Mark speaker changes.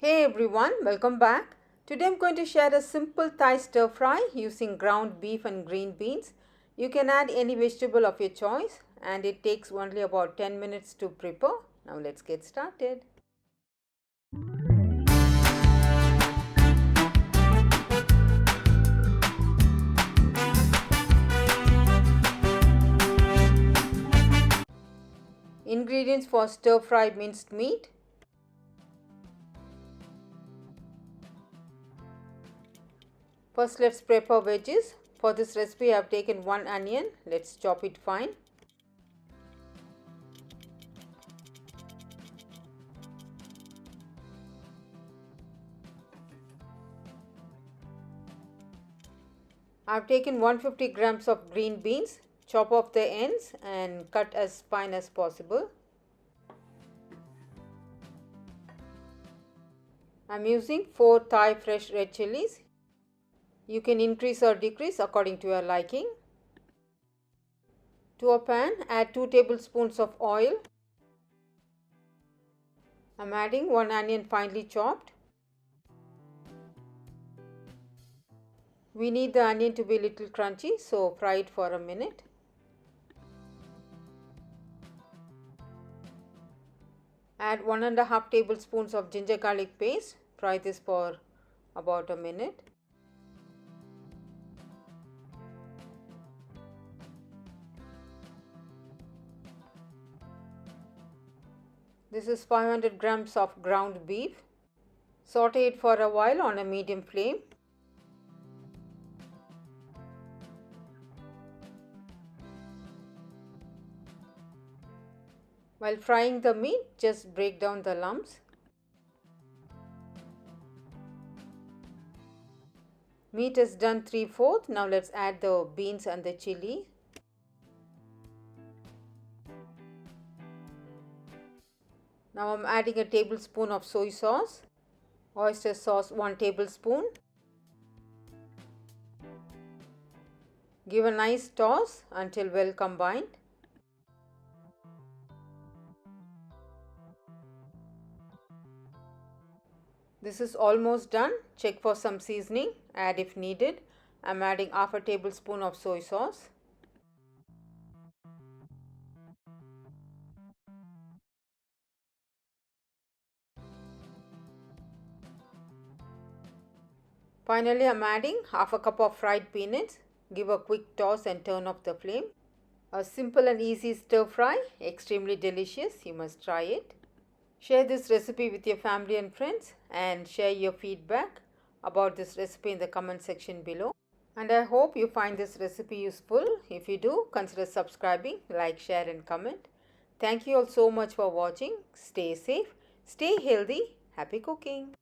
Speaker 1: Hey everyone, welcome back. Today I'm going to share a simple Thai stir fry using ground beef and green beans. You can add any vegetable of your choice and it takes only about 10 minutes to prepare. Now let's get started. Ingredients for stir fry minced meat. First let's prepare veggies. For this recipe I have taken 1 onion. Let's chop it fine. I have taken 150 grams of green beans. Chop off the ends and cut as fine as possible. I am using 4 Thai fresh red chilies. You can increase or decrease according to your liking. To a pan, add 2 tablespoons of oil. I am adding 1 onion finely chopped. We need the onion to be a little crunchy, so fry it for a minute. Add 1.5 tablespoons of ginger garlic paste. Fry this for about a minute. This is 500 grams of ground beef. Saute it for a while on a medium flame. While frying the meat, just break down the lumps. Meat is done 3/4. Now let's add the beans and the chili. Now I'm adding a tablespoon of soy sauce. Oyster sauce 1 tablespoon. Give a nice toss until well combined. This is almost done. Check for some seasoning. Add if needed. I'm adding half a tablespoon of soy sauce. Finally, I'm adding half a cup of fried peanuts. Give a quick toss and turn off the flame. A simple and easy stir fry, extremely delicious. You must try it. Share this recipe with your family and friends and share your feedback about this recipe in the comment section below. And I hope you find this recipe useful. If you do, consider subscribing, like, share and comment. Thank you all so much for watching. Stay safe, stay healthy, happy cooking.